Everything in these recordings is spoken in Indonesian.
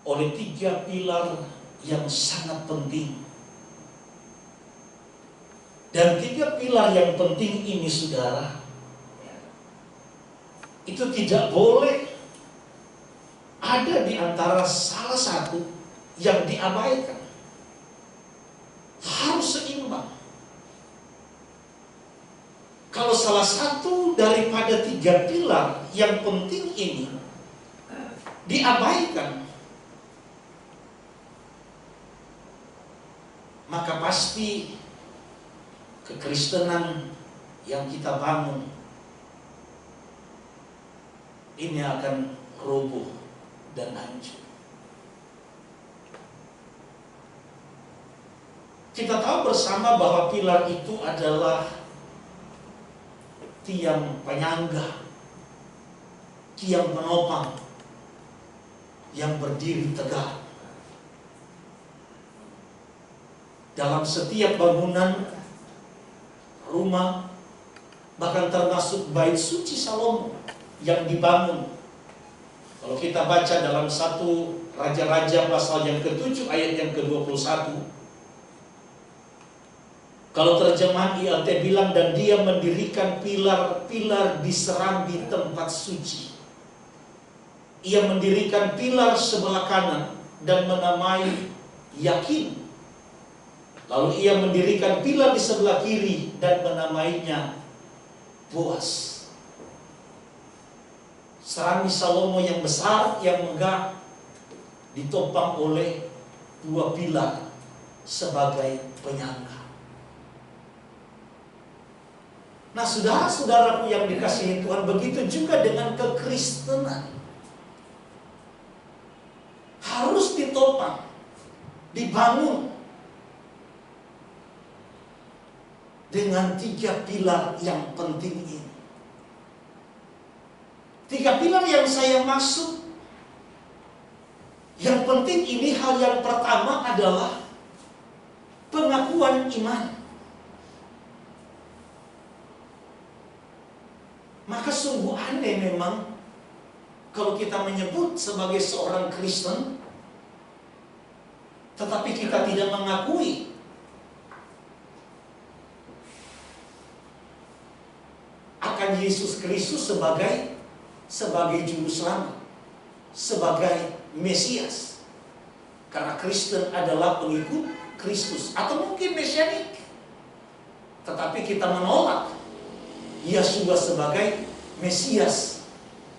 oleh 3 pilar yang sangat penting. Dan 3 pilar yang penting ini, saudara, itu tidak boleh ada di antara salah satu yang diabaikan. Harus seimbang. Kalau salah satu daripada 3 pilar yang penting ini diabaikan, maka pasti kekristenan yang kita bangun ini akan roboh dan hancur. Kita tahu bersama bahwa pilar itu adalah tiang penyangga, tiang penopang yang berdiri tegak. Dalam setiap bangunan rumah, bahkan termasuk bait suci Salomo yang dibangun. Kalau kita baca dalam 1 Raja-Raja pasal yang ke-7 ayat yang ke-21, kalau terjemahan ILT bilang, dan dia mendirikan pilar-pilar di serambi tempat suci. Ia mendirikan pilar sebelah kanan dan menamai Yakin. Lalu ia mendirikan pilar di sebelah kiri dan menamainya Boas. Serambi Salomo yang besar, yang megah, ditopang oleh 2 pilar sebagai penyangga. Nah, saudara-saudaraku yang dikasihi Tuhan, begitu juga dengan kekristenan. Harus ditopang, dibangun dengan 3 pilar yang penting ini. 3 pilar yang saya maksud, yang penting ini, hal yang pertama adalah pengakuan iman. Maka sungguh aneh memang kalau kita menyebut sebagai seorang Kristen, tetapi kita tidak mengakui akan Yesus Kristus sebagai juru selamat, sebagai Mesias. Karena Kristen adalah pengikut Kristus, atau mungkin Mesianik. Tetapi kita menolak Yesus sebagai Mesias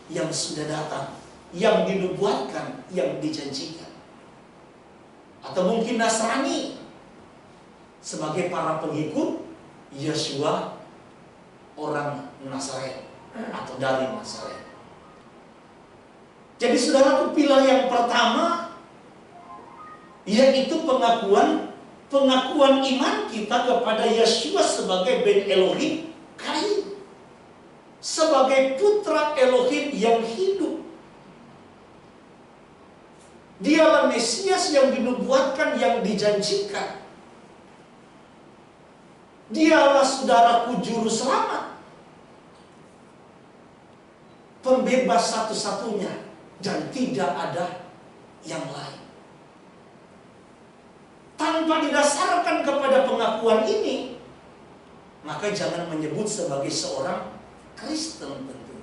yang sudah datang, yang dinubuatkan, yang dijanjikan. Atau mungkin Nasrani sebagai para pengikut Yeshua, orang Nazaret atau dari Nazaret. Jadi saudara, pilar yang pertama yaitu pengakuan iman kita kepada Yeshua sebagai Ben Elohim Kain, sebagai putra Elohim yang hidup. Dialah Mesias yang dinubuatkan, yang dijanjikan. Dialah, saudaraku, juru selamat, pembebas satu-satunya, dan tidak ada yang lain. Tanpa didasarkan kepada pengakuan ini, maka jangan menyebut sebagai seorang Kristen tentu.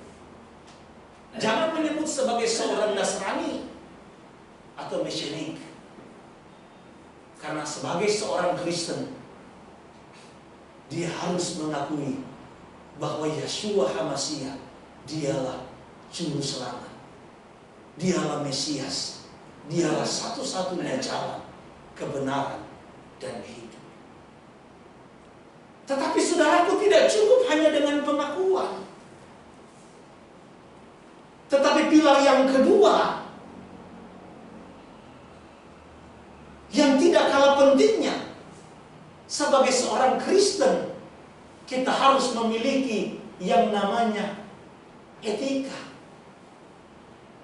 Jangan menyebut sebagai seorang Nasrani atau Mesianik. Karena sebagai seorang Kristen, dia harus mengakui bahwa Yeshua HaMashiach dialah juru selamat, dialah Mesias, dialah satu-satunya jalan, kebenaran, dan hidup. Tetapi saudaraku, tidak cukup hanya dengan pengakuan. Tetapi pilar yang kedua, yang tidak kalah pentingnya, sebagai seorang Kristen, kita harus memiliki yang namanya etika.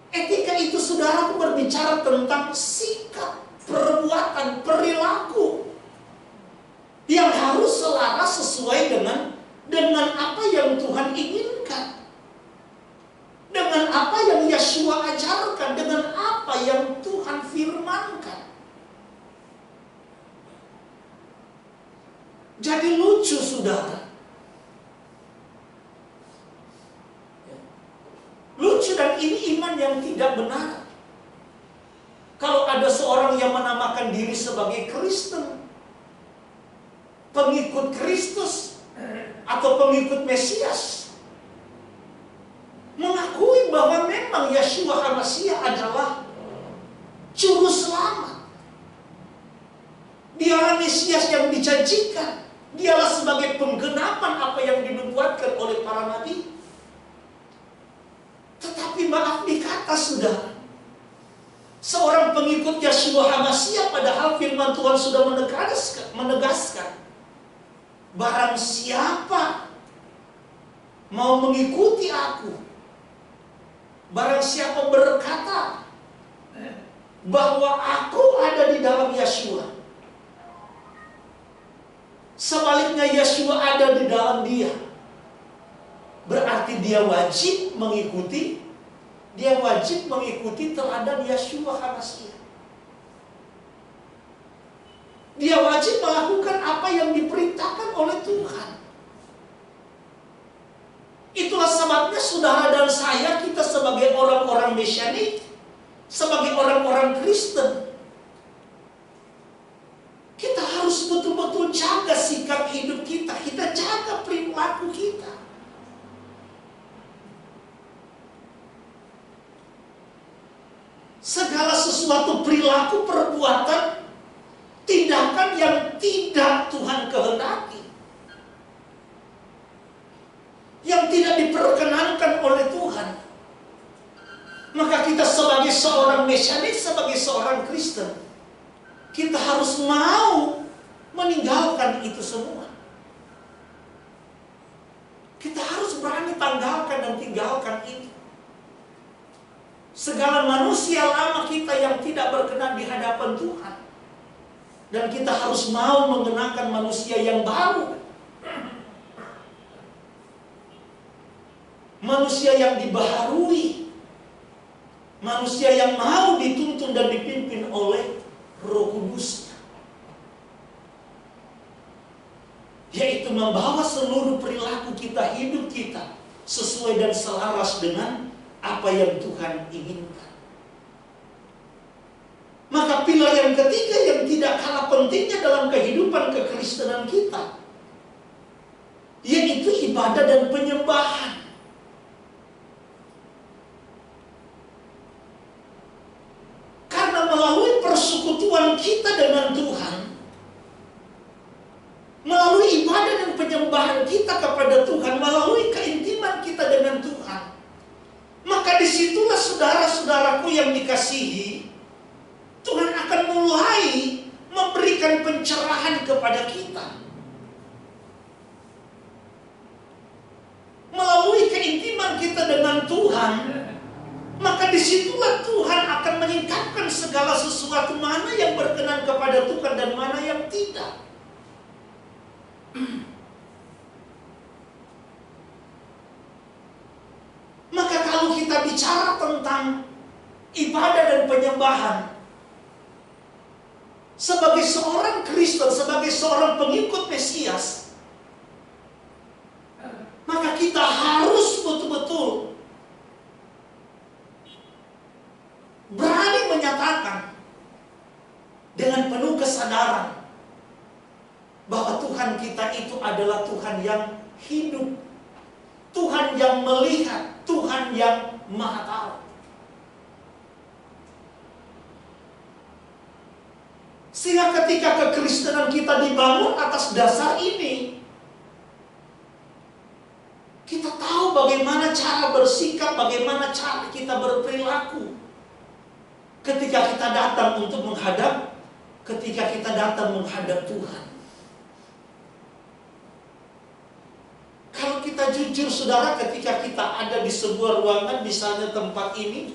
Etika itu, saudaraku, berbicara tentang sikap, perbuatan, perilaku yang harus selaras sesuai dengan apa yang Tuhan inginkan, dengan apa yang Yeshua ajarkan, dengan apa yang Tuhan firmankan. Jadi lucu, saudara. Lucu, dan ini iman yang tidak benar. Kalau ada seorang yang menamakan diri sebagai Kristen, pengikut Kristus, atau pengikut Mesias, mengakui bahwa memang Yeshua HaMashiach adalah Juru Selamat. Dialah Mesias yang dijanjikan. Dialah sebagai penggenapan apa yang dinubuatkan oleh para nabi. Tetapi maaf dikata, saudara, seorang pengikut Yeshua HaMashiach, padahal firman Tuhan sudah menegaskan, barang siapa mau mengikuti aku, barang siapa berkata bahwa aku ada di dalam Yeshua, sebaliknya Yeshua ada di dalam dia, berarti dia wajib mengikuti teladan Yeshua HaMashiach. Dia wajib melakukan apa yang diperintahkan oleh Tuhan. Itulah sebabnya saudara dan saya, kita sebagai orang-orang Mesianik, sebagai orang-orang Kristen, kita harus betul-betul jaga sikap hidup kita. Kita jaga perilaku kita. Segala sesuatu perilaku, perbuatan, tindakan yang tidak Tuhan kehendaki, yang tidak diperkenankan oleh Tuhan, maka kita sebagai seorang Mesianik, sebagai seorang Kristen, kita harus mau meninggalkan itu semua. Kita harus berani tanggalkan dan tinggalkan itu. Segala manusia lama kita yang tidak berkenan di hadapan Tuhan. Dan kita harus mau mengenakan manusia yang baru. Manusia yang dibaharui. Manusia yang mau dituntun dan dipimpin oleh Roh Kudus. Yaitu membawa seluruh perilaku kita, hidup kita, sesuai dan selaras dengan apa yang Tuhan inginkan. Maka pilar yang ketiga yang tidak kalah pentingnya dalam kehidupan kekristenan kita, yaitu ibadah dan penyembahan. Karena melalui persekutuan kita dengan Tuhan, melalui ibadah dan penyembahan kita kepada Tuhan, melalui keintiman kita dengan Tuhan, maka disitulah saudara-saudaraku yang dikasihi, Tuhan akan mulai memberikan pencerahan kepada kita. Melalui keintiman kita dengan Tuhan, maka disitulah Tuhan akan menyingkapkan segala sesuatu, mana yang berkenan kepada Tuhan dan mana yang tidak. Maka kalau kita bicara tentang ibadah dan penyembahan, sebagai seorang Kristen, sebagai seorang pengikut Mesias, maka kita harus betul-betul berani menyatakan dengan penuh kesadaran bahwa Tuhan kita itu adalah Tuhan yang hidup, Tuhan yang melihat, Tuhan yang Maha Tahu. Sehingga ketika kekristenan kita dibangun atas dasar ini, kita tahu bagaimana cara bersikap, bagaimana cara kita berperilaku ketika kita datang menghadap Tuhan. Kalau kita jujur, saudara, ketika kita ada di sebuah ruangan, misalnya tempat ini,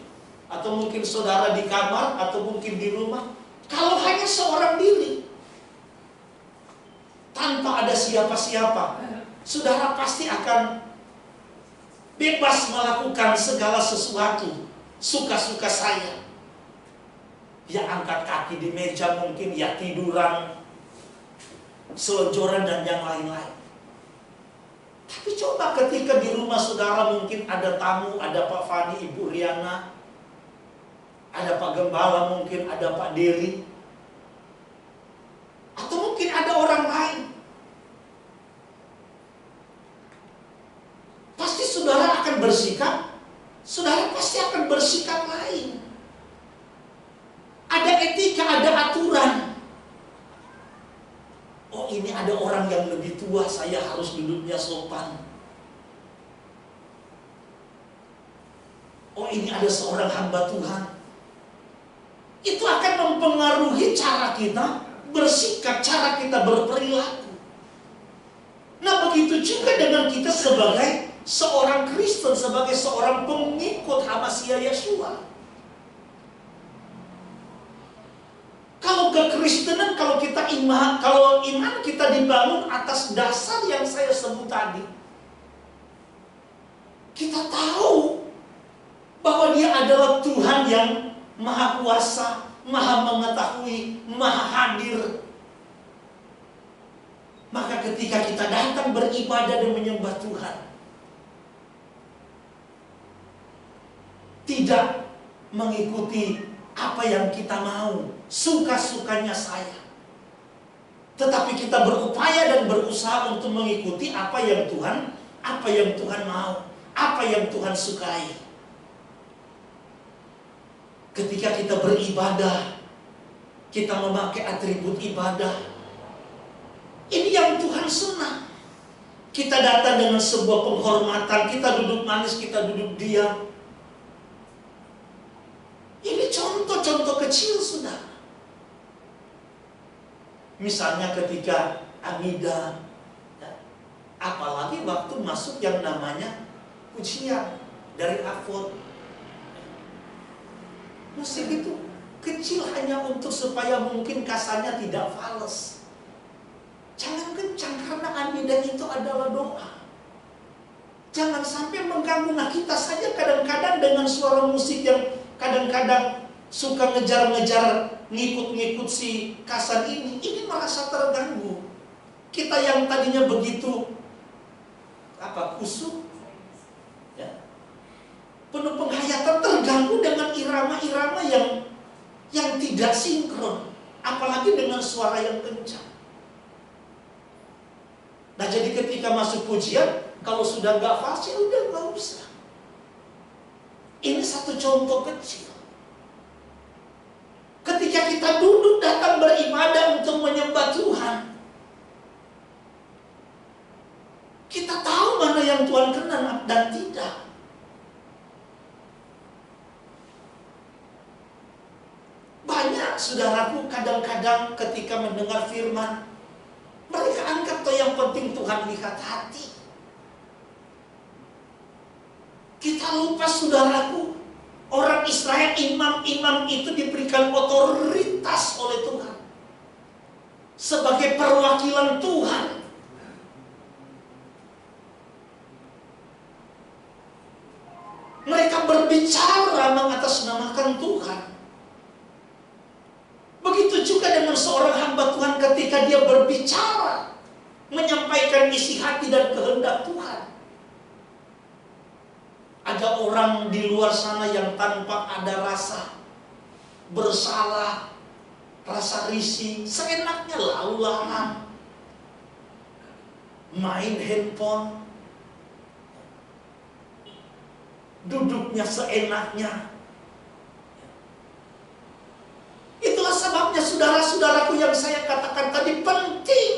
atau mungkin saudara di kamar, atau mungkin di rumah, kalau hanya seorang diri, tanpa ada siapa-siapa, saudara pasti akan bebas melakukan segala sesuatu, suka-suka saya. Ya angkat kaki di meja mungkin, ya tiduran, selonjoran dan yang lain-lain. Tapi coba ketika di rumah saudara mungkin ada tamu, ada Pak Fani, Ibu Riana, ada Pak Gembala, mungkin ada Pak Dery, atau mungkin ada orang lain. Pasti saudara akan bersikap, saudara pasti akan bersikap lain. Ada etika, ada aturan. Oh, ini ada orang yang lebih tua, saya harus duduknya sopan. Oh, ini ada seorang hamba Tuhan. Itu akan mempengaruhi cara kita bersikap, cara kita berperilaku. Nah, begitu juga dengan kita sebagai seorang Kristen, sebagai seorang pengikut Hamasiah Yeshua. Kalau kekristenan, kalau iman kita dibangun atas dasar yang saya sebut tadi, kita tahu bahwa Dia adalah Tuhan yang Maha Kuasa, Maha Mengetahui, Maha Hadir. Maka ketika kita datang beribadah dan menyembah Tuhan, tidak mengikuti apa yang kita mau, suka-sukanya saya, tetapi kita berupaya dan berusaha untuk mengikuti apa yang Tuhan mau, apa yang Tuhan sukai. Ketika kita beribadah, kita memakai atribut ibadah, ini yang Tuhan senang. Kita datang dengan sebuah penghormatan, kita duduk manis, kita duduk diam. Ini contoh-contoh kecil, saudara. Misalnya ketika Amida, ya, apalagi waktu masuk yang namanya pujian dari Afod, musik itu kecil hanya untuk supaya mungkin kasarnya tidak fals. Jangan kencang, karena Amida itu adalah doa. Jangan sampai mengganggu. Nah, kita saja kadang-kadang dengan suara musik yang kadang-kadang suka ngejar-ngejar, ngikut-ngikut si kasar ini merasa terganggu. Kita yang tadinya begitu kusuk, ya, penuh penghayatan, terganggu dengan irama-irama yang tidak sinkron, apalagi dengan suara yang kencang. Nah, jadi ketika masuk pujian, kalau sudah nggak fasih, udah nggak usah. Ini satu contoh kecil. Ketika kita duduk datang beribadah untuk menyembah Tuhan, kita tahu mana yang Tuhan kenan dan tidak. Banyak saudaraku kadang-kadang ketika mendengar firman, mereka angkat yang penting Tuhan lihat hati. Kita lupa saudaraku, orang Israel, imam-imam itu diberikan otoritas oleh Tuhan sebagai perwakilan Tuhan. Mereka berbicara mengatasnamakan Tuhan. Begitu juga dengan seorang hamba Tuhan ketika dia berbicara, menyampaikan isi hati dan kehendak Tuhan. Ada orang di luar sana yang tanpa ada rasa bersalah, rasa risih, seenaknya lalu lalang, main handphone, duduknya seenaknya. Itulah sebabnya saudara-saudaraku yang saya katakan tadi, penting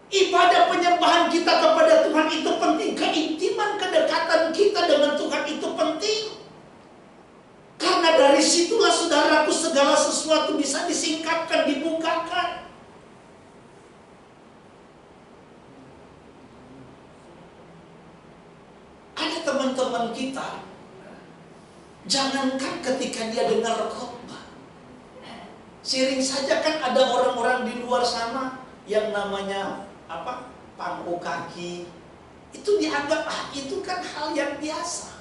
ibadah penyembahan kita kepada Tuhan itu penting. Keintiman, kedekatan kita dengan Tuhan itu penting. Karena dari situlah saudaraku segala sesuatu bisa disingkapkan, dibukakan. Ada teman-teman kita, jangankan ketika dia dengar khotbah, sering saja kan ada orang-orang di luar sana yang namanya pangku kaki, itu dianggap itu kan hal yang biasa.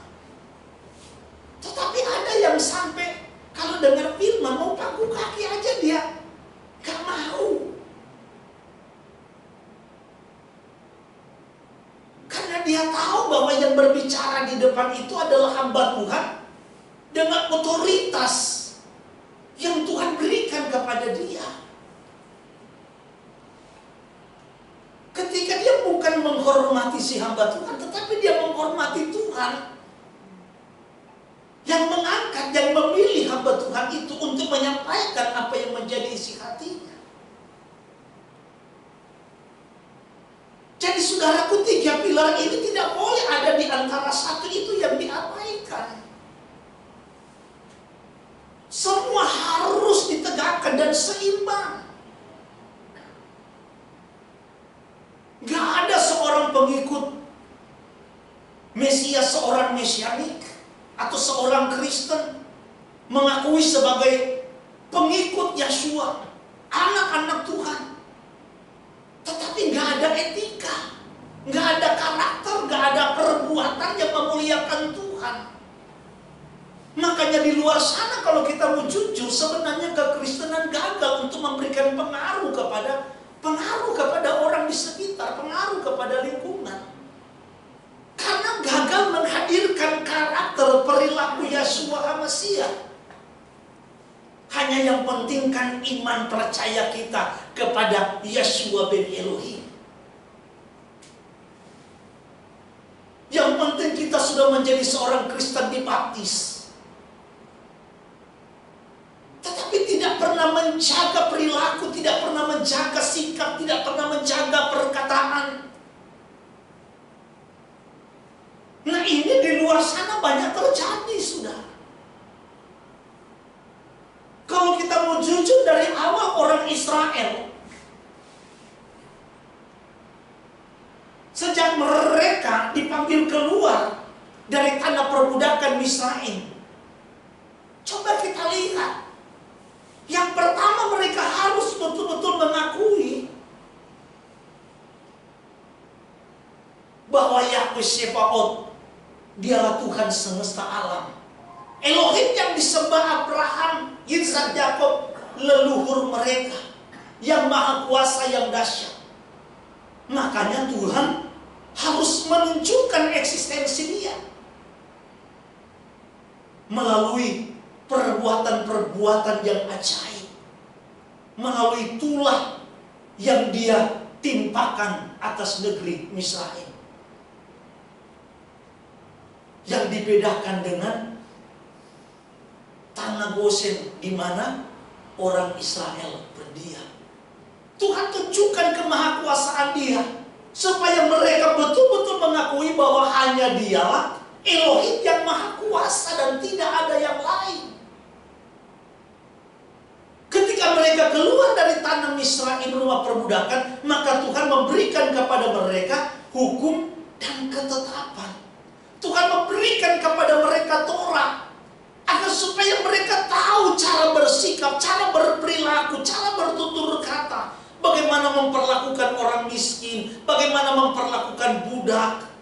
Tetapi ada yang sampai kalau dengar firman mau pangku kaki aja dia gak mau. dia tahu bahwa yang berbicara di depan itu adalah hamba Tuhan dengan otoritas yang Tuhan berikan kepada dia. Ketika dia bukan menghormati si hamba Tuhan, tetapi dia menghormati Tuhan yang mengangkat, yang memilih hamba Tuhan itu untuk menyampaikan apa yang menjadi isi hatinya. Jadi saudaraku, 3 pilar ini tidak boleh ada di antara satu itu yang diabaikan. Semua harus ditegakkan dan seimbang. Gak ada seorang pengikut Mesias, seorang mesianik, atau seorang Kristen mengakui sebagai pengikut Yeshua, anak-anak Tuhan, tetapi gak ada etika, gak ada karakter, gak ada perbuatan yang memuliakan Tuhan. Makanya di luar sana kalau kita mau jujur, sebenarnya kekristenan gagal untuk memberikan pengaruh kepada orang di sekitar, pengaruh kepada lingkungan. Karena gagal menghadirkan karakter perilaku Yeshua HaMashiach. Hanya yang pentingkan iman percaya kita kepada Yeshua ben Elohim. Yang penting kita sudah menjadi seorang Kristen dibaptis, tetapi tidak pernah menjaga perilaku, tidak pernah menjaga sikap, tidak pernah menjaga perkataan. Nah, ini di luar sana banyak terjadi, sudah. Kalau kita mau jujur, dari awal orang Israel, sejak mereka dipanggil keluar dari tanah perbudakan Misraim, coba kita lihat. Yang pertama, mereka harus betul-betul mengakui bahwa Yahweh Sebaot, dialah Tuhan semesta alam. Elohim yang disembah Abraham, Ishak, Yakub, leluhur mereka, yang maha kuasa, yang dahsyat. Makanya Tuhan harus menunjukkan eksistensi dia melalui perbuatan-perbuatan yang ajaib, melalui tulah yang dia timpakan atas negeri Misraim, yang dibedakan dengan tanah Gosen di mana orang Israel berdiam. Tuhan tunjukkan kemahakuasaan dia supaya mereka betul-betul mengakui bahwa hanya dialah Elohim yang maha kuasa dan tidak ada yang lain. Ketika mereka keluar dari tanah Misraim, rumah perbudakan, maka Tuhan memberikan kepada mereka hukum dan ketetapan. Tuhan memberikan kepada mereka Torah, agar supaya mereka tahu cara bersikap, cara berperilaku, cara bertutur kata, bagaimana memperlakukan orang miskin, bagaimana memperlakukan budak,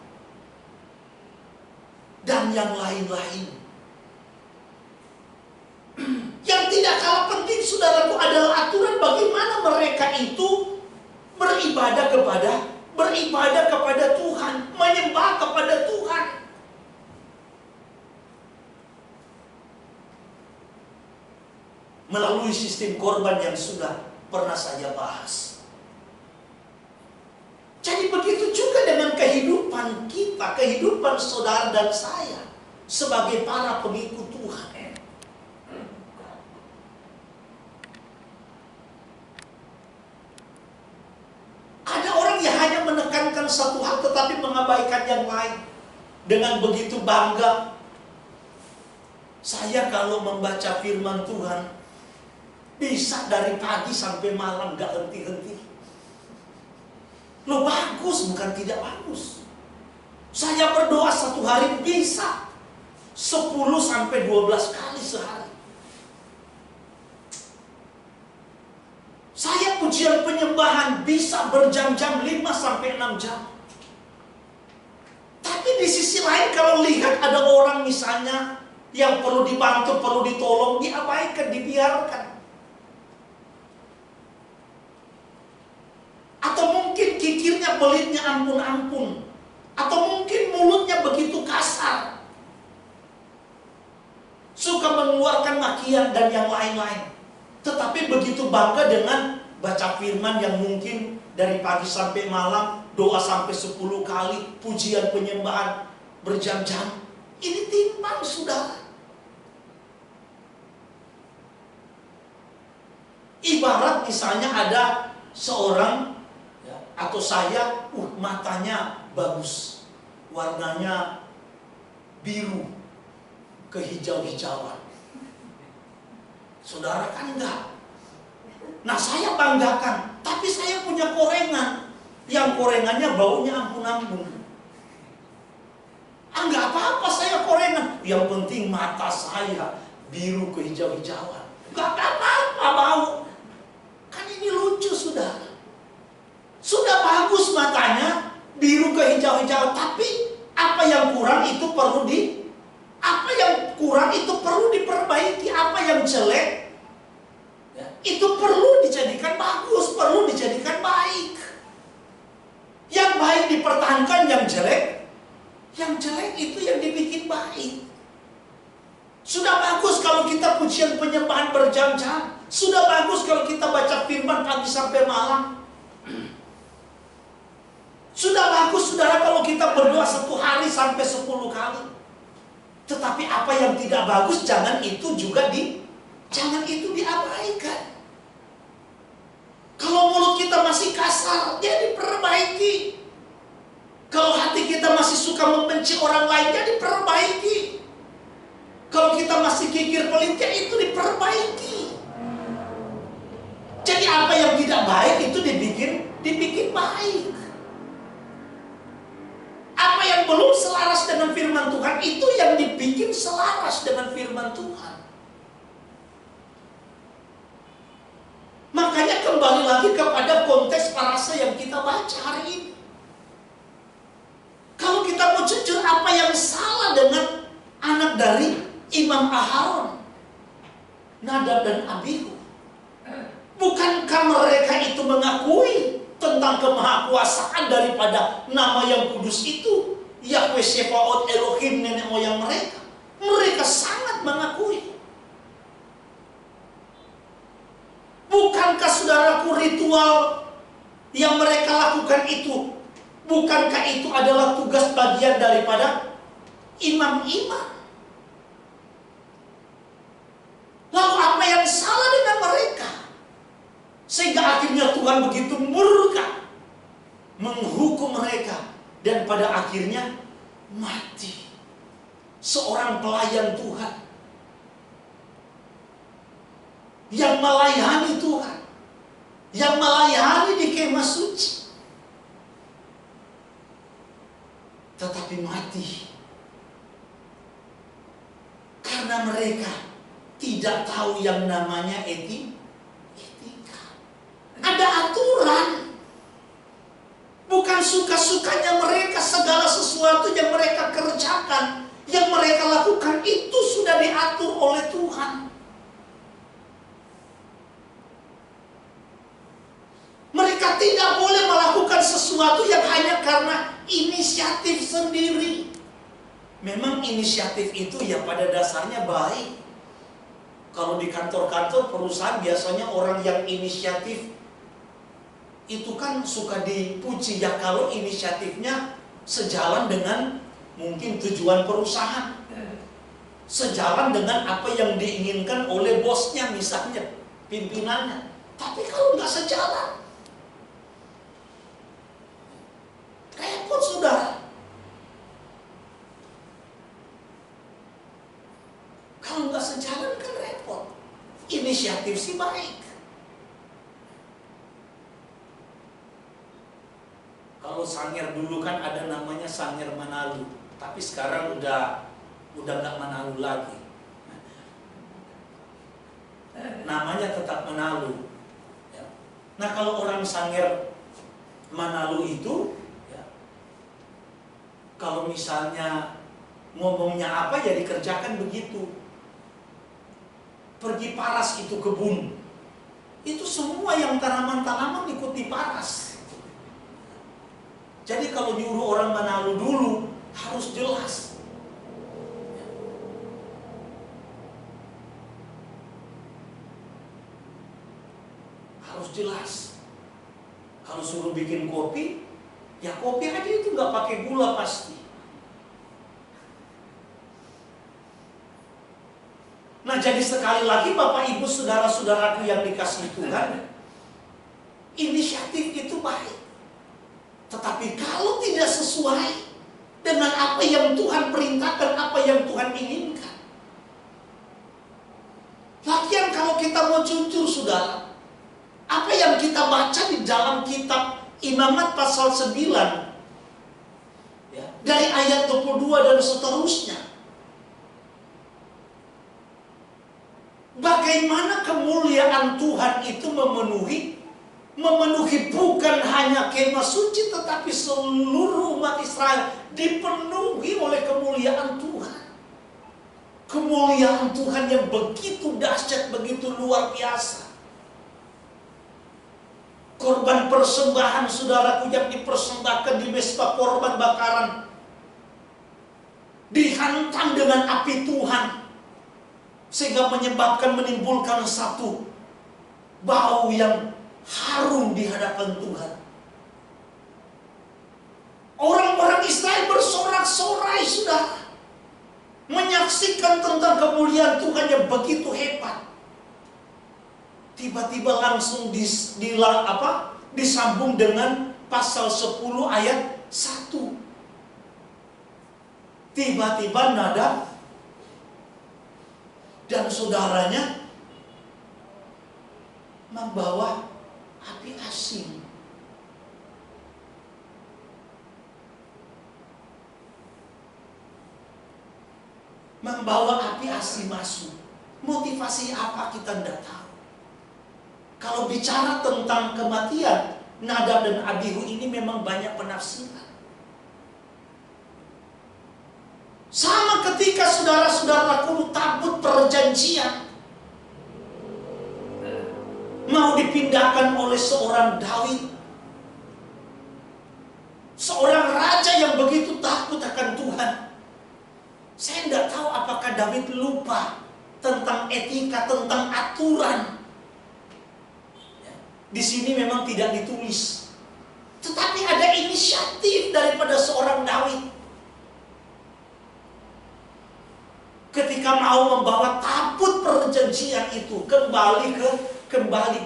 dan yang lain-lain. Yang tidak kalah penting, saudaraku, adalah aturan bagaimana mereka itu beribadah kepada Tuhan, menyembah kepada Tuhan. Melalui sistem korban yang sudah pernah saya bahas. Jadi begitu juga dengan kehidupan kita, kehidupan saudara dan saya sebagai para pengikut Tuhan. Ada orang yang hanya menekankan satu hal tetapi mengabaikan yang lain. Dengan begitu bangga, saya kalau membaca firman Tuhan bisa dari pagi sampai malam gak henti-henti. Loh, bagus, bukan tidak bagus. Saya berdoa satu hari bisa 10 sampai 12 kali sehari. Saya pujian penyembahan bisa berjam-jam, 5 sampai 6 jam. Tapi di sisi lain kalau lihat ada orang misalnya yang perlu dibantu, perlu ditolong, diabaikan, dibiarkan. Atau mungkin kikirnya, pelitnya ampun-ampun. Atau mungkin mulutnya begitu kasar, suka mengeluarkan makian dan yang lain-lain. Tetapi begitu bangga dengan baca firman yang mungkin dari pagi sampai malam, doa sampai 10 kali, pujian penyembahan berjam-jam. Ini timpang, saudara. Ibarat misalnya ada seorang atau saya, matanya bagus, warnanya biru kehijau-hijauan. Saudara kan enggak. Nah, saya banggakan, tapi saya punya korengan, yang korengannya baunya ampun-ampun. Enggak apa-apa saya korengan, yang penting mata saya biru kehijau-hijauan. Enggak apa-apa bau. Kan ini lucu, saudara. Sudah bagus matanya, biru kehijau-hijauan, tapi apa yang kurang itu perlu diperbaiki. Apa yang jelek itu perlu dijadikan bagus, perlu dijadikan baik. Yang baik dipertahankan, yang jelek itu yang dibikin baik. Sudah bagus kalau kita pujian penyembahan berjam-jam. Sudah bagus kalau kita baca firman pagi sampai malam. Sudah bagus, saudara, kalau kita berdoa 1 hari sampai 10 kali. Tetapi apa yang tidak bagus, jangan itu diabaikan. Kalau mulut kita masih kasar, ya diperbaiki. Kalau hati kita masih suka membenci orang lain, ya diperbaiki. Kalau kita masih kikir pelit, ya itu diperbaiki. Jadi apa yang tidak baik itu dibikin baik. Apa yang belum selaras dengan firman Tuhan, itu yang dibikin selaras dengan firman Tuhan. Makanya kembali lagi kepada konteks parase yang kita baca hari ini. Kalau kita mau jujur, apa yang salah dengan anak dari Imam Aharon, Nadab dan Abihu? Bukankah mereka itu mengakui tentang kemahakuasaan daripada nama yang kudus itu, Yahweh Sebaot Elohim nenek moyang mereka? Mereka sangat mengakui. Bukankah, saudaraku, ritual yang mereka lakukan itu, bukankah itu adalah tugas bagian daripada imam-imam? Lalu apa yang salah dengan mereka? Sehingga akhirnya Tuhan begitu murka menghukum mereka, dan pada akhirnya mati seorang pelayan Tuhan yang melayani Tuhan, yang melayani di kemah suci, tetapi mati karena mereka tidak tahu yang namanya etika. Ada aturan. Bukan suka-sukanya mereka, segala sesuatu yang mereka kerjakan, yang mereka lakukan itu sudah diatur oleh Tuhan. Mereka tidak boleh melakukan sesuatu yang hanya karena inisiatif sendiri. Memang inisiatif itu ya pada dasarnya baik. Kalau di kantor-kantor perusahaan biasanya orang yang inisiatif itu kan suka dipuji ya, kalau inisiatifnya sejalan dengan mungkin tujuan perusahaan, sejalan dengan apa yang diinginkan oleh bosnya misalnya, pimpinannya. Tapi kalau nggak sejalan, repot, saudara. Kalau nggak sejalan kan repot. Inisiatif sih baik. Kalau Sangir dulu kan ada namanya Sangir Manalu, tapi sekarang udah nggak Manalu lagi. Namanya tetap Manalu. Nah, kalau orang Sangir Manalu itu, kalau misalnya ngomongnya apa ya dikerjakan begitu. Pergi paras itu kebun, itu semua yang tanaman-tanaman ikut diparas. Jadi kalau nyuruh orang menaruh dulu, harus jelas. Harus jelas. Kalau suruh bikin kopi, ya kopi aja itu nggak pakai gula pasti. Nah, jadi sekali lagi Bapak Ibu saudara-saudaraku yang dikasihi Tuhan, inisiatif itu baik. Tetapi kalau tidak sesuai dengan apa yang Tuhan perintahkan, apa yang Tuhan inginkan. Lagian kalau kita mau jujur saudara, apa yang kita baca di dalam kitab Imamat pasal 9 ya, dari ayat 22 dan seterusnya, bagaimana kemuliaan Tuhan itu memenuhi bukan hanya kemah suci, tetapi seluruh umat Israel dipenuhi oleh kemuliaan Tuhan. Kemuliaan Tuhan yang begitu dahsyat, begitu luar biasa. Korban persembahan saudaraku yang dipersembahkan di mezbah korban bakaran dihantam dengan api Tuhan, sehingga menimbulkan satu bau yang harum di hadapan Tuhan. Orang-orang Israel bersorak-sorai saudara, menyaksikan tentang kemuliaan Tuhan yang begitu hebat. Tiba-tiba langsung disambung dengan pasal 10 ayat 1. Tiba-tiba Nadab dan saudaranya membawa api asin. Membawa api asin masuk. Motivasi apa kita tidak tahu. Kalau bicara tentang kematian Nadab dan Abihu ini memang banyak penafsiran. Sama ketika saudara-saudaraku tabut perjanjian mau dipindahkan oleh seorang Daud, seorang raja yang begitu takut akan Tuhan. Saya tidak tahu apakah Daud lupa tentang etika, tentang aturan. Di sini memang tidak ditulis, tetapi ada inisiatif daripada seorang Daud ketika mau membawa tabut perjanjian itu kembali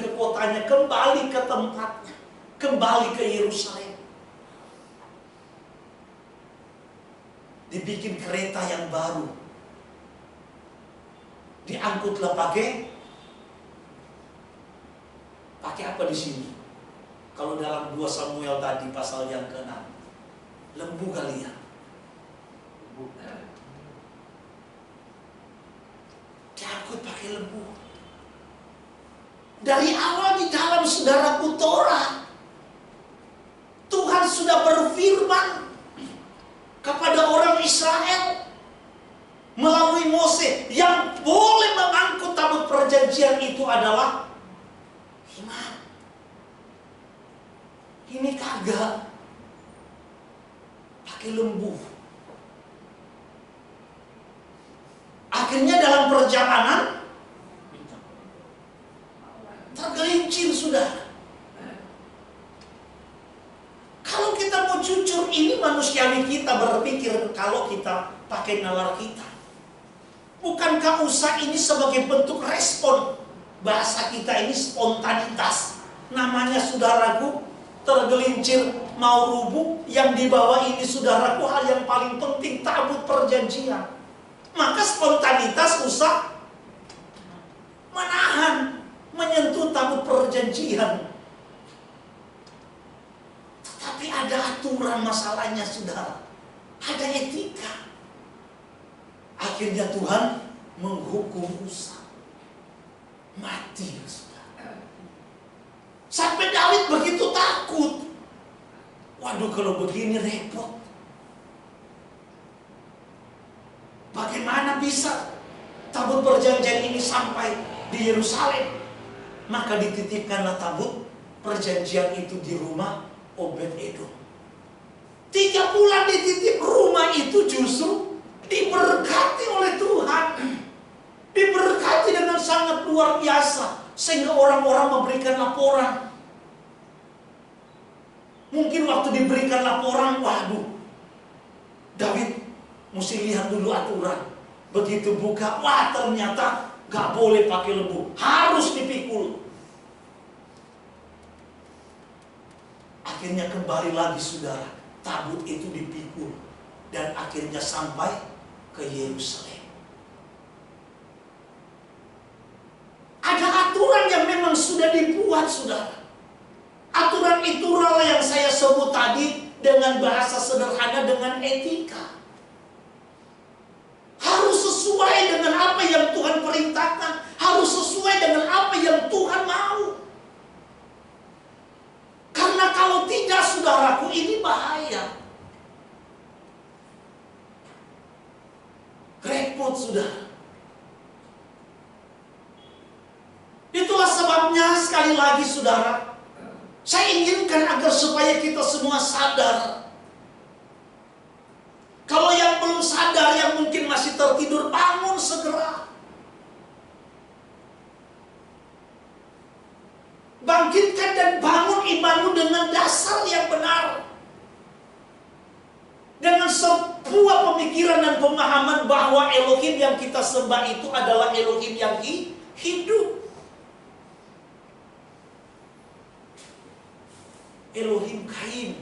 ke kotanya, kembali ke tempatnya, kembali ke Yerusalem. Dibikin kereta yang baru, diangkutlah pakai apa di sini? Kalau dalam 2 Samuel tadi pasal yang ke-6, lembu kali ya. Diangkut pakai lembu. Dari awal di dalam saudaraku Torah, Tuhan sudah berfirman kepada orang Israel melalui Mose, yang boleh mengangkut tabut perjanjian itu adalah imam. Ini kagak, pakai lembu. Akhirnya dalam perjalanan tergelincir sudah. Kalau kita mau jujur, ini manusiawi kita berpikir kalau kita pakai nalar kita. Bukankah usaha ini sebagai bentuk respon? Bahasa kita ini spontanitas. Namanya saudaraku, tergelincir mau rubuh, yang dibawa ini saudaraku hal yang paling penting, tabut perjanjian. Maka spontanitas usah menahan, menyentuh tabut perjanjian. Tetapi ada aturan masalahnya saudara, ada etika. Akhirnya Tuhan menghukum Usa mati saudara. Sampai Daud begitu takut. Waduh, kalau begini repot. Bagaimana bisa tabut perjanjian ini sampai di Yerusalem? Maka dititipkanlah tabut perjanjian itu di rumah Obed Edom. 3 bulan dititip rumah itu justru diberkati oleh Tuhan. Diberkati dengan sangat luar biasa. Sehingga orang-orang memberikan laporan. Mungkin waktu diberikan laporan, waduh, David mesti lihat dulu aturan. Begitu buka, wah ternyata gak boleh pakai lembu, harus dipikul. Akhirnya kembali lagi saudara, tabut itu dipikul. Dan akhirnya sampai ke Yerusalem. Ada aturan yang memang sudah dibuat saudara. Aturan itulah yang saya sebut tadi dengan bahasa sederhana, dengan etika. Harus sesuai dengan apa yang Tuhan perintahkan. Harus sesuai dengan apa yang Tuhan mau. Karena kalau tidak saudaraku, ini bahaya. Repot saudara. Itulah sebabnya sekali lagi saudara, saya inginkan agar supaya kita semua sadar. Kalau yang belum sadar, yang mungkin masih tertidur, bangun segera. Bangkitkan dan bangun imanmu dengan dasar yang benar. Dengan sebuah pemikiran dan pemahaman bahwa Elohim yang kita sembah itu adalah Elohim yang hidup. Elohim Kain.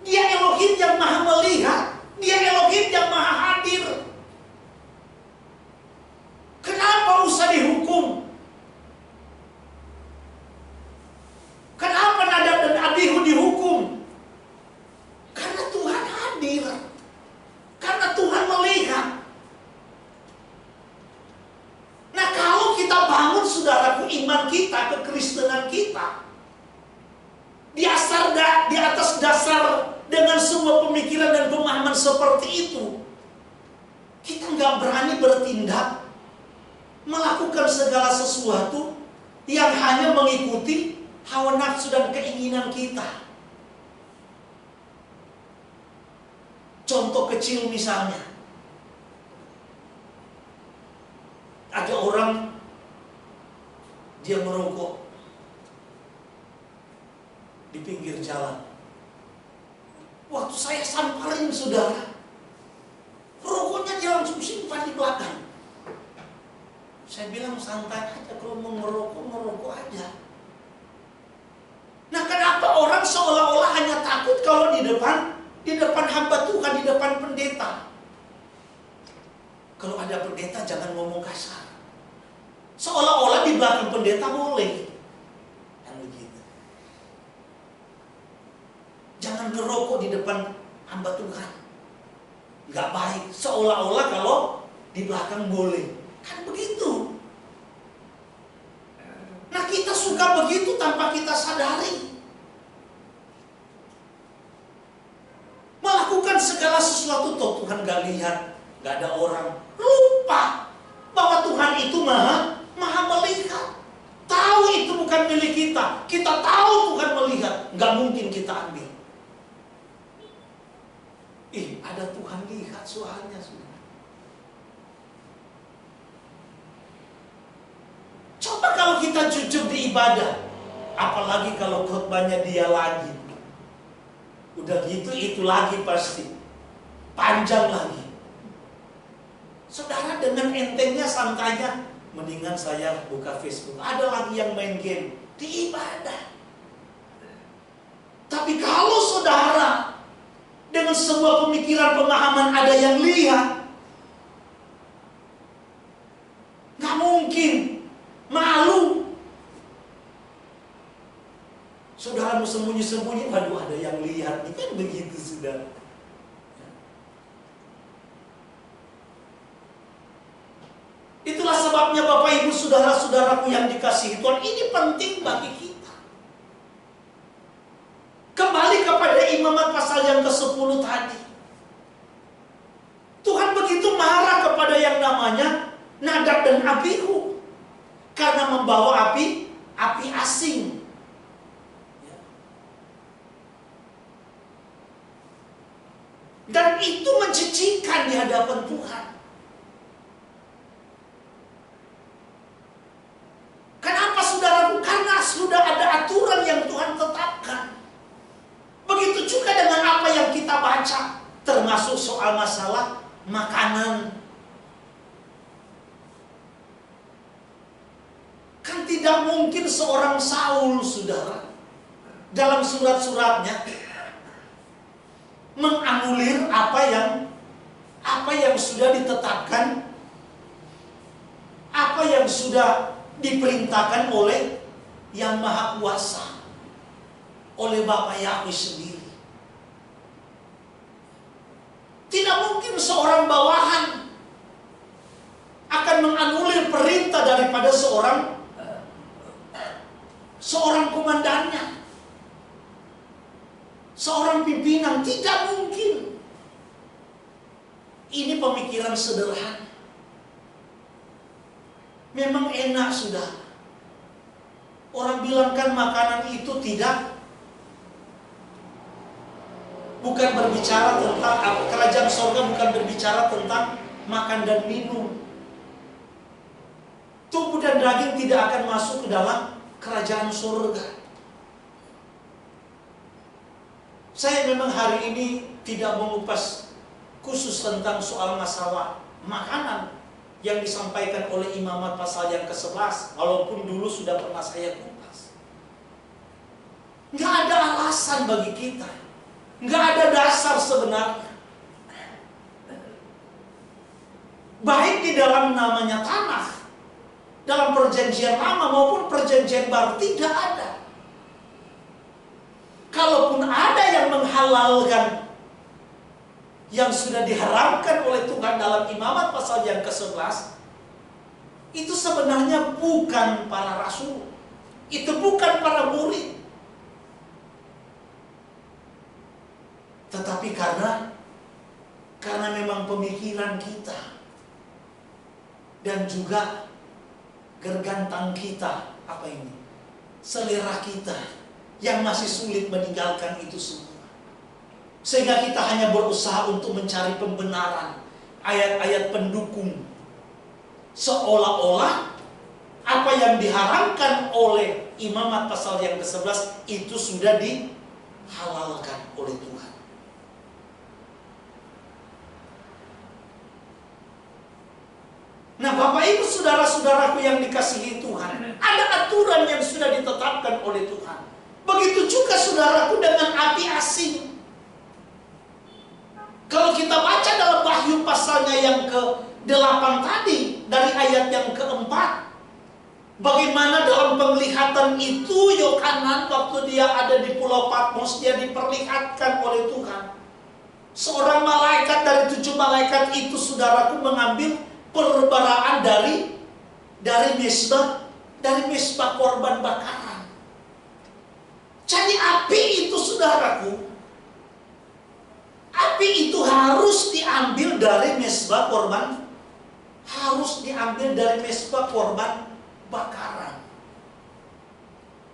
Dia Elohim yang maha melihat. Dia Elohim yang maha hadir. Kenapa usah dihukum? Kenapa Nadab dan Abihu dihukum? Karena Tuhan hadir. Karena Tuhan melihat. Nah, kalau kita bangun saudaraku iman kita, kekristenan kita di atas dasar dengan semua pemikiran dan pemahaman seperti itu, kita nggak berani bertindak melakukan segala sesuatu yang hanya mengikuti hawa nafsu dan keinginan kita. Contoh kecil misalnya, ada orang dia merokok di pinggir jalan. Waktu saya samperin saudara, rokoknya dia langsung simpan di belakang. Saya bilang santai aja, kalau mau ngerokok aja. Nah, kenapa orang seolah-olah hanya takut kalau di depan hamba Tuhan, di depan pendeta? Kalau ada pendeta jangan ngomong kasar. Seolah-olah di belakang pendeta boleh. Kan begitu. Jangan ngerokok di depan hamba Tuhan. Nggak baik. Seolah-olah kalau di belakang boleh. Kan begitu. Nah, kita suka begitu tanpa kita sadari. Melakukan segala sesuatu, toh Tuhan gak lihat, gak ada orang. Lupa bahwa Tuhan itu maha melihat. Tahu itu bukan milik kita. Kita tahu Tuhan melihat. Gak mungkin kita ambil. Ada Tuhan lihat soalnya sudah. Coba kalau kita jujur di ibadah, apalagi kalau khotbahnya dia lagi. Udah gitu itu lagi pasti panjang lagi. Saudara dengan entengnya, santainya, mendingan saya buka Facebook. Ada lagi yang main game di ibadah. Tapi kalau saudara dengan sebuah pemikiran pemahaman ada yang lihat, nggak mungkin. Malu. Saudara mau sembunyi-sembunyi, waduh ada yang lihat. Ini kan begitu saudara. Itulah sebabnya Bapak Ibu saudara-saudaraku yang dikasihi Tuhan, ini penting bagi kita. Kembali kepada Imamat pasal yang ke-10 tadi. Tuhan begitu marah kepada yang namanya Nadab dan Abihu. Karena membawa api asing. Dan itu menjijikan di hadapan Tuhan. Kenapa saudaraku? Karena sudah ada aturan yang Tuhan tetapkan. Begitu juga dengan apa yang kita baca, termasuk soal masalah makanan. Kan tidak mungkin seorang Saul, saudara, dalam surat-suratnya menganulir apa yang sudah ditetapkan, apa yang sudah diperintahkan oleh Yang Maha Kuasa, oleh Bapa Yahweh sendiri. Tidak mungkin seorang bawahan akan menganulir perintah daripada seorang komandannya, seorang pimpinan. Tidak mungkin. Ini pemikiran sederhana. Memang enak, sudah. Orang bilang kan makanan itu bukan berbicara tentang kerajaan surga, bukan berbicara tentang makan dan minum. Tubuh dan daging tidak akan masuk ke dalam kerajaan surga. Saya memang hari ini tidak mengupas khusus tentang soal masalah makanan yang disampaikan oleh Imamat pasal yang ke-11, walaupun dulu sudah pernah saya kupas. Nggak ada alasan bagi kita, nggak ada dasar sebenarnya. Baik di dalam namanya tanah, dalam perjanjian lama maupun perjanjian baru, tidak ada. Kalaupun ada yang menghalalkan yang sudah diharamkan oleh Tuhan dalam Imamat pasal yang ke-11, itu sebenarnya bukan para rasul, itu bukan para murid, tetapi karena memang pemikiran kita dan juga gergantang kita, selera kita yang masih sulit meninggalkan itu semua. Sehingga kita hanya berusaha untuk mencari pembenaran, ayat-ayat pendukung, seolah-olah apa yang diharamkan oleh Imamat pasal yang ke-11 itu sudah dihalalkan oleh Tuhan. Nah, Bapak Ibu saudara-saudaraku yang dikasihi Tuhan, ada aturan yang sudah ditetapkan oleh Tuhan. Begitu juga saudaraku dengan api asing. Kalau kita baca dalam Wahyu pasalnya yang ke-8 tadi, dari ayat yang ke-4, bagaimana dalam penglihatan itu Yohanan waktu dia ada di Pulau Patmos, dia diperlihatkan oleh Tuhan. Seorang malaikat dari 7 malaikat itu, saudaraku, mengambil perbaraan dari mesbah korban bakaran. Jadi api itu, saudaraku, api itu harus diambil dari mesbah korban, harus diambil dari mesbah korban bakaran.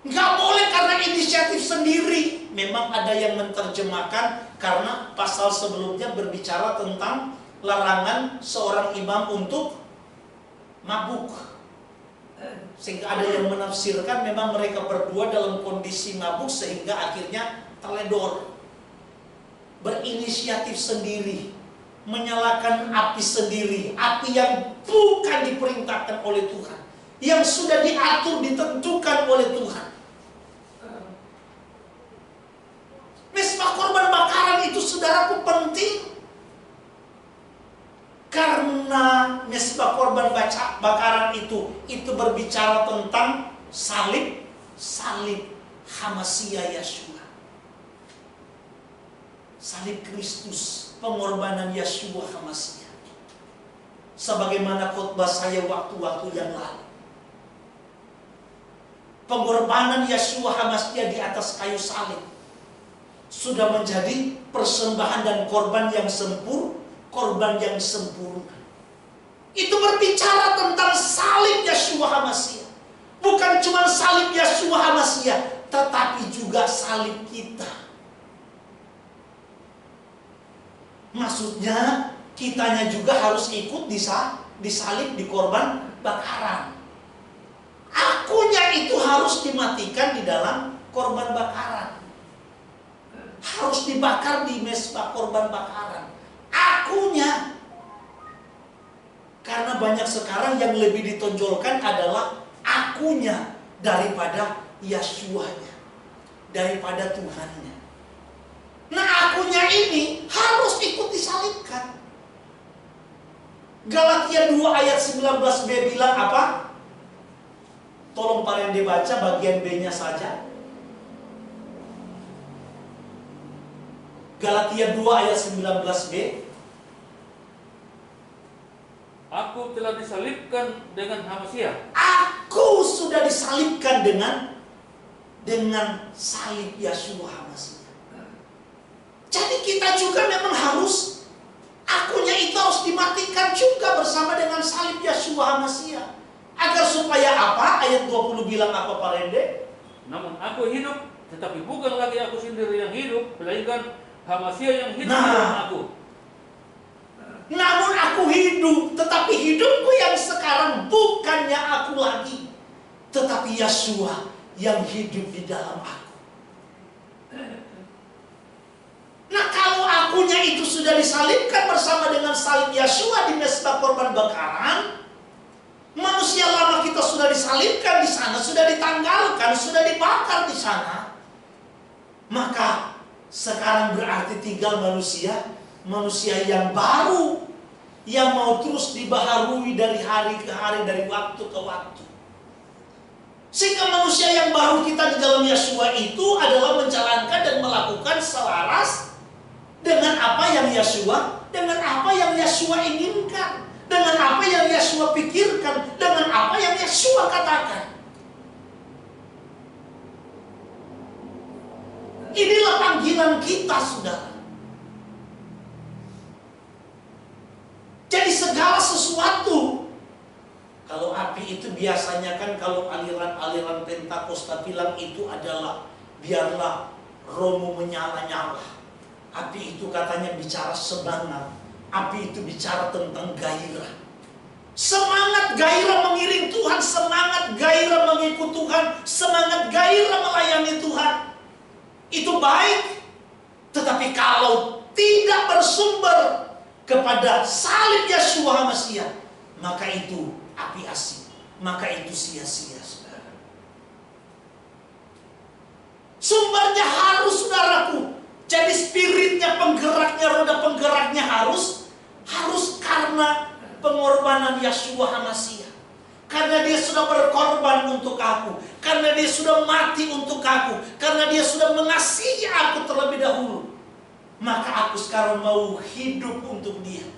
Nggak boleh karena inisiatif sendiri. Memang ada yang menerjemahkan karena pasal sebelumnya berbicara tentang larangan seorang imam untuk mabuk. Sehingga ada yang menafsirkan memang mereka berdua dalam kondisi mabuk sehingga akhirnya teledor, berinisiatif sendiri, menyalakan api sendiri, api yang bukan diperintahkan oleh Tuhan, yang sudah diatur, ditentukan oleh Tuhan. Mesbah korban bakaran itu, saudaraku, penting. Karena mesbah korban bakaran itu berbicara tentang salib Hamasia Yeshua. Salib Kristus, pengorbanan Yeshua Hamasia. Sebagaimana khotbah saya waktu-waktu yang lalu. Pengorbanan Yeshua Hamasia di atas kayu salib sudah menjadi persembahan dan korban yang sempurna. Itu berbicara tentang salib Yeshua HaMasiah. Bukan cuma salib Yeshua HaMasyiah, tetapi juga salib kita. Maksudnya kitanya juga harus ikut disalib, di korban bakaran. Akunya itu harus dimatikan di dalam korban bakaran. Harus dibakar di mezbah korban bakaran. Akunya. Karena banyak sekarang yang lebih ditonjolkan adalah akunya daripada Yeshuanya, daripada Tuhannya. Nah, akunya ini harus ikut disalibkan. Galatia 2 ayat 19b bilang apa? Tolong Pak Rende baca bagian B-nya saja. Galatia 2 ayat 19b. Aku telah disalibkan dengan HaMasyiah. Aku sudah disalibkan dengan salib Yeshua HaMasyiah. Jadi kita juga memang harus, akunya itu harus dimatikan juga bersama dengan salib Yeshua HaMasyiah. Agar supaya apa? Ayat 20 bilang apa Pak Rende? Namun aku hidup, tetapi bukan lagi aku sendiri yang hidup, melainkan HaMasyiah yang hidup Nah. dalam aku. Namun aku hidup, tetapi hidupku yang sekarang bukannya aku lagi, tetapi Yeshua yang hidup di dalam aku. Nah, kalau akunya itu sudah disalibkan bersama dengan salib Yeshua di mezbah korban bakaran, manusia lama kita sudah disalibkan di sana, sudah ditanggalkan, sudah dibakar di sana. Maka sekarang berarti tinggal manusia yang baru, yang mau terus dibaharui dari hari ke hari, dari waktu ke waktu. Sehingga manusia yang baru kita di dalam Yeshua itu adalah menjalankan dan melakukan selaras dengan apa yang Yeshua, dengan apa yang Yeshua inginkan, dengan apa yang Yeshua pikirkan, dengan apa yang Yeshua katakan. Inilah panggilan kita, saudara. Jadi segala sesuatu, kalau api itu biasanya kan kalau aliran-aliran Pentakosta bilang itu adalah biarlah rohmu menyala-nyala. Api itu katanya bicara semangat. Api itu bicara tentang gairah. Semangat gairah mengiring Tuhan, semangat gairah mengikut Tuhan, semangat gairah melayani Tuhan. Itu baik. Tetapi kalau tidak bersumber kepada salib Yeshua HaMasyiah, maka itu api asing, maka itu sia-sia, saudara. Sumbernya harus, saudaraku. Jadi spiritnya, penggeraknya, roda penggeraknya harus karena pengorbanan Yeshua HaMasyiah. Karena dia sudah berkorban untuk aku, karena dia sudah mati untuk aku, karena dia sudah mengasihi aku terlebih dahulu. Maka aku sekarang mau hidup untuk dia.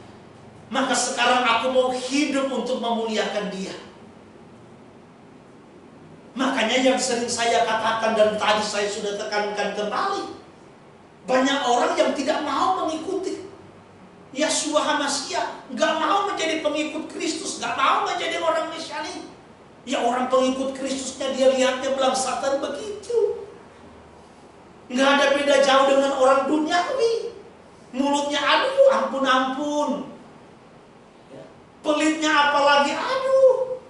Maka sekarang aku mau hidup untuk memuliakan dia. Makanya yang sering saya katakan dan tadi saya sudah tekankan kembali, banyak orang yang tidak mau mengikuti Yeshua HaMasyiah, nggak mau menjadi pengikut Kristus, nggak mau menjadi orang Mesiani. Ya, orang pengikut Kristusnya dia lihatnya belangsatan begitu. Nggak ada beda jauh dengan orang duniawi. Mulutnya aduh, ampun-ampun. Pelitnya apalagi aduh.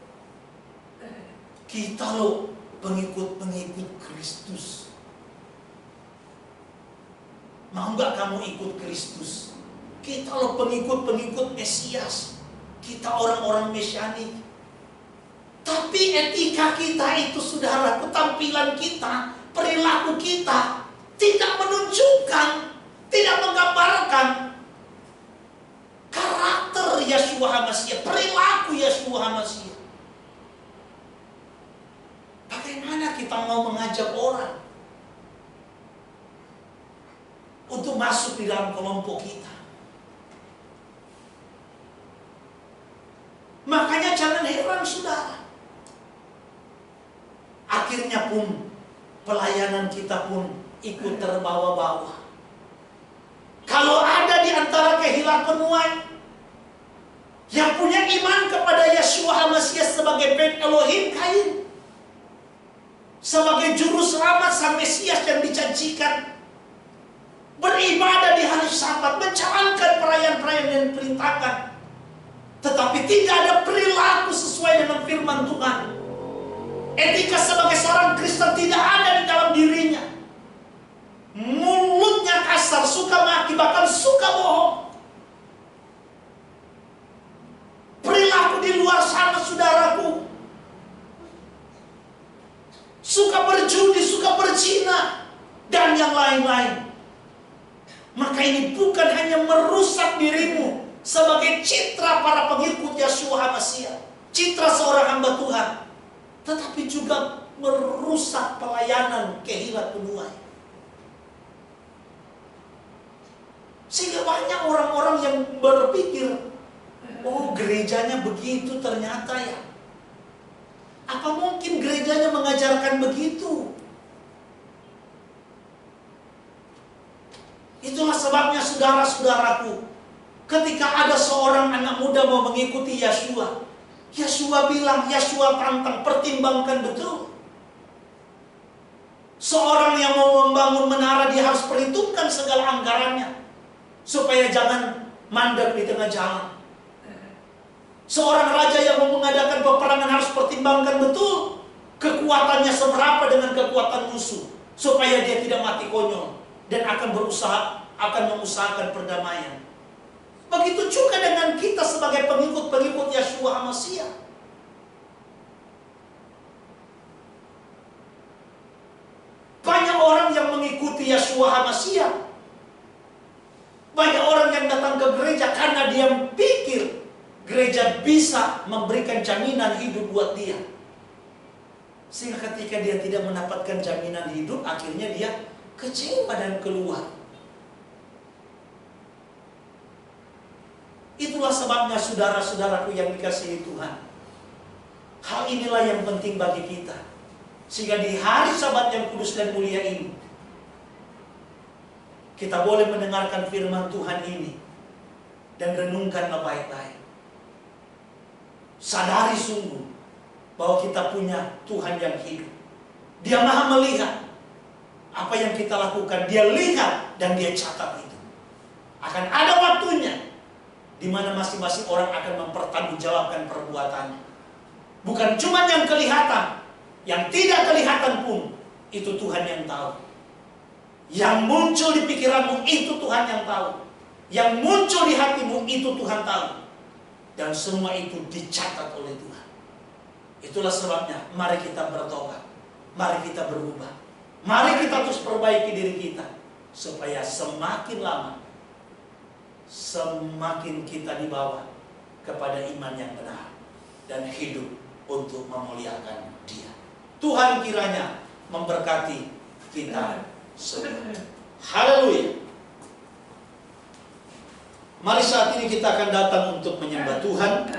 Kita loh pengikut-pengikut Kristus. Mau nggak kamu ikut Kristus? Kita loh pengikut-pengikut Mesias. Kita orang-orang Mesiani. Tapi etika kita itu, saudaraku, tampilan kita, perilaku kita tidak menunjukkan, tidak menggambarkan karakter Yeshua HaMasyiah, perilaku Yeshua HaMasyiah. Bagaimana kita mau mengajak orang untuk masuk di dalam kelompok kita? Makanya jangan heran, saudara. Akhirnya pun pelayanan kita pun ikut terbawa-bawa. Kalau ada di antara kehilangan penuai yang punya iman kepada Yeshua HaMasyiah sebagai Ben Elohim Kain, sebagai juru selamat sang Mesias yang dijanjikan, beribadah di hari Sabat, menjalankan perayaan-perayaan yang diperintahkan, tetapi tidak ada perilaku sesuai dengan firman Tuhan. Etika sebagai seorang Kristen tidak ada di dalam dirinya. Mulutnya kasar, suka maki, bahkan suka bohong. Perilaku di luar sana, saudaraku, suka berjudi, suka berzina, dan yang lain-lain. Maka ini bukan hanya merusak dirimu sebagai citra para pengikut Yeshua HaMashiach, citra seorang hamba Tuhan, tetapi juga merusak pelayanan kehilat penuai. Sehingga banyak orang-orang yang berpikir, oh gerejanya begitu ternyata ya. Apa mungkin gerejanya mengajarkan begitu? Itulah sebabnya saudara-saudaraku, ketika ada seorang anak muda mau mengikuti Yeshua, Yeshua bilang, Yeshua tantang, pertimbangkan betul. Seorang yang mau membangun menara, dia harus perhitungkan segala anggarannya, supaya jangan mandek di tengah jalan. Seorang raja yang mau mengadakan peperangan harus pertimbangkan betul kekuatannya seberapa dengan kekuatan musuh, supaya dia tidak mati konyol dan akan mengusahakan perdamaian. Begitu juga dengan kita sebagai pengikut-pengikut Yeshua HaMashiach. Banyak orang yang mengikuti Yeshua HaMashiach, banyak orang yang datang ke gereja karena dia pikir gereja bisa memberikan jaminan hidup buat dia. Sehingga ketika dia tidak mendapatkan jaminan hidup, akhirnya dia kecewa dan keluar. Itulah sebabnya saudara-saudaraku yang dikasihi Tuhan, hal inilah yang penting bagi kita. Sehingga di hari Sabat yang kudus dan mulia ini, kita boleh mendengarkan firman Tuhan ini dan renungkanlah baik-baik. Sadari sungguh bahwa kita punya Tuhan yang hidup. Dia maha melihat apa yang kita lakukan. Dia lihat dan dia catat itu. Akan ada waktunya di mana masing-masing orang akan mempertanggungjawabkan perbuatannya. Bukan cuma yang kelihatan, yang tidak kelihatan pun itu Tuhan yang tahu. Yang muncul di pikiranmu itu Tuhan yang tahu. Yang muncul di hatimu itu Tuhan tahu. Dan semua itu dicatat oleh Tuhan. Itulah sebabnya mari kita bertobat, mari kita berubah, mari kita terus perbaiki diri kita, supaya semakin lama semakin kita dibawa kepada iman yang benar dan hidup untuk memuliakan Dia. Tuhan kiranya memberkati kita semua. Haleluya. Mari saat ini kita akan datang untuk menyembah Tuhan.